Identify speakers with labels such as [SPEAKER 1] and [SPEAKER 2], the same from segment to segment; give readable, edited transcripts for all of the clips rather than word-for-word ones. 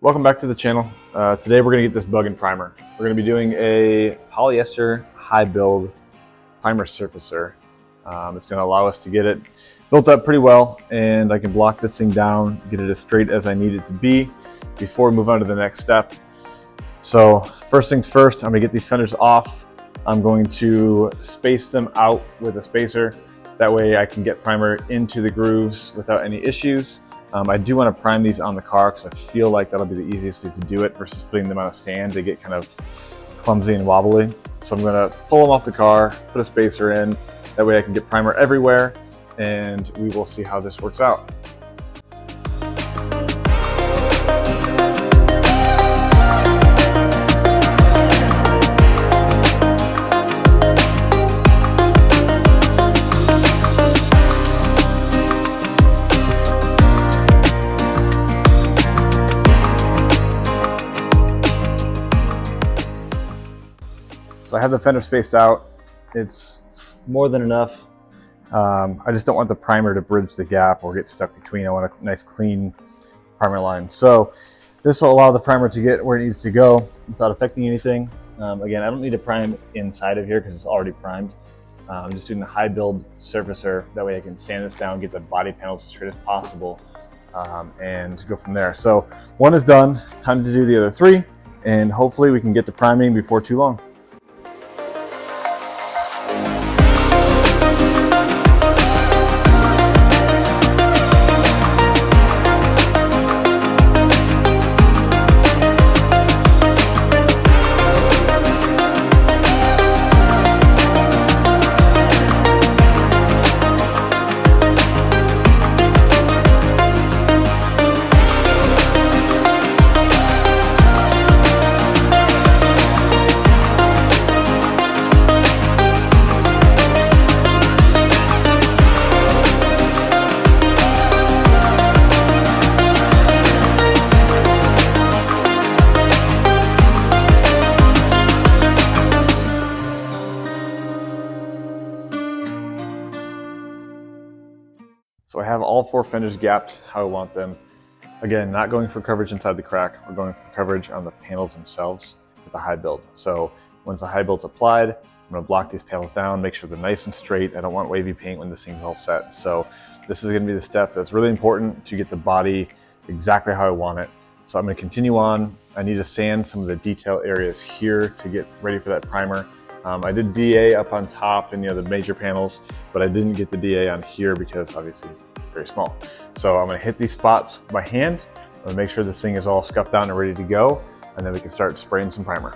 [SPEAKER 1] Welcome back to the channel. Today we're going to get this bug and primer. We're going to be doing a polyester high build primer surfacer. It's going to allow us to get it built up pretty well, and I can block this thing down, get it as straight as I need it to be before we move on to the next step. So first things first, I'm going to get these fenders off. I'm going to space them out with a spacer. That way I can get primer into the grooves without any issues. I do want to prime these on the car because I feel like that'll be the easiest way to do it versus putting them on a stand. They get kind of clumsy and wobbly. So I'm going to pull them off the car, put a spacer in. That way I can get primer everywhere, and we will see how this works out. So I have the fender spaced out. It's more than enough. I just don't want the primer to bridge the gap or get stuck between. I want a nice clean primer line. So this will allow the primer to get where it needs to go without affecting anything. Again, I don't need to prime inside of here because it's already primed. I'm just doing the high build surfacer. That way I can sand this down, get the body panels as straight as possible, and go from there. So one is done, time to do the other three, and hopefully we can get the priming before too long. So I have all four fenders gapped how I want them. Again, not going for coverage inside the crack, we're going for coverage on the panels themselves with the high build. So once the high build's applied, I'm gonna block these panels down, make sure they're nice and straight. I don't want wavy paint when this thing's all set. So this is gonna be the step that's really important to get the body exactly how I want it. So I'm gonna continue on. I need to sand some of the detail areas here to get ready for that primer. I did DA up on top and the major panels, but I didn't get the DA on here because obviously it's very small. So I'm gonna hit these spots by hand. I'm gonna make sure this thing is all scuffed down and ready to go, and then we can start spraying some primer.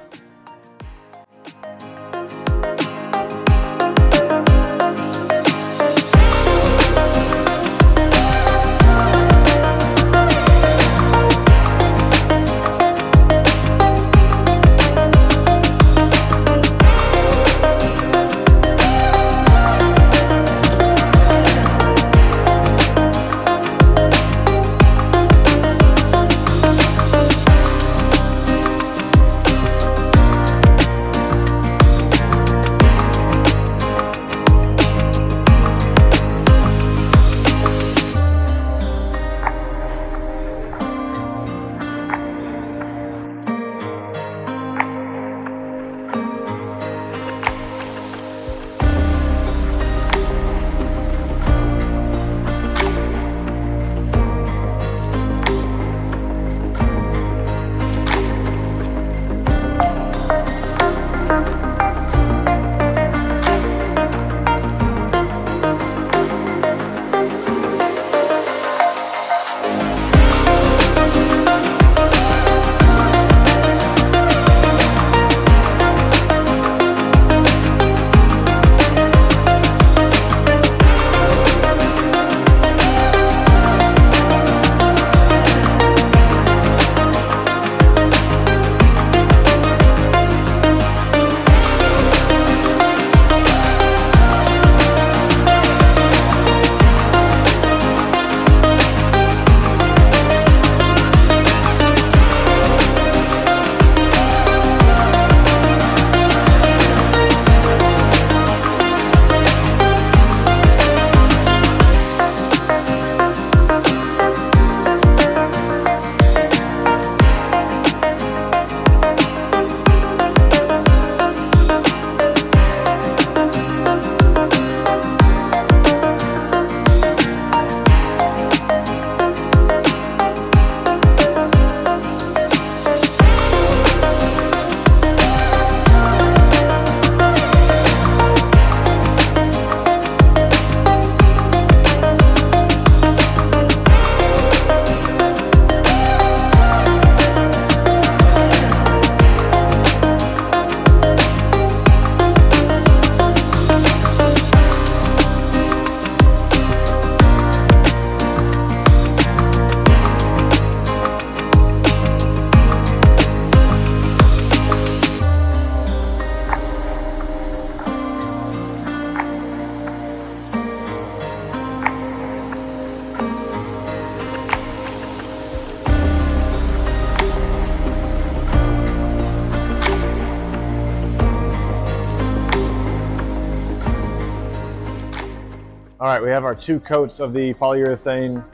[SPEAKER 1] All right, we have our 2 coats of the polyurethane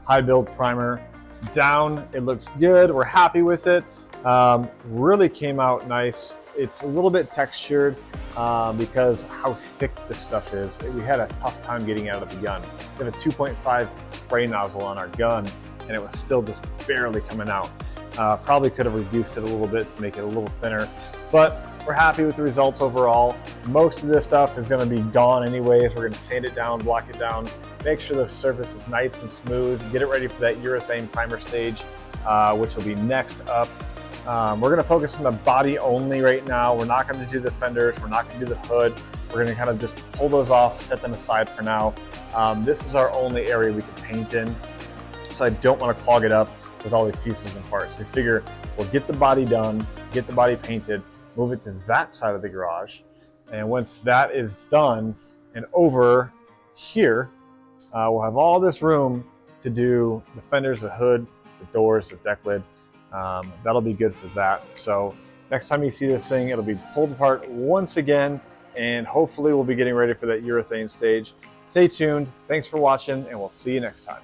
[SPEAKER 1] high build primer down. It looks good. We're happy with it. Really came out nice. It's a little bit textured because how thick this stuff is. We had a tough time getting out of the gun. We have a 2.5 spray nozzle on our gun, and it was still just barely coming out. Probably could have reduced it a little bit to make it a little thinner, but we're happy with the results overall. Most of this stuff is going to be gone anyways. We're going to sand it down, block it down, make sure the surface is nice and smooth, get it ready for that urethane primer stage, which will be next up. We're going to focus on the body only right now. We're not going to do the fenders. We're not going to do the hood. We're going to kind of just pull those off, set them aside for now. This is our only area we can paint in, so I don't want to clog it up with all these pieces and parts. We figure we'll get the body done, get the body painted, move it to that side of the garage. And once that is done and over here, we'll have all this room to do the fenders, the hood, the doors, the deck lid. That'll be good for that. So next time you see this thing, it'll be pulled apart once again, and hopefully we'll be getting ready for that urethane stage. Stay tuned. Thanks for watching, and we'll see you next time.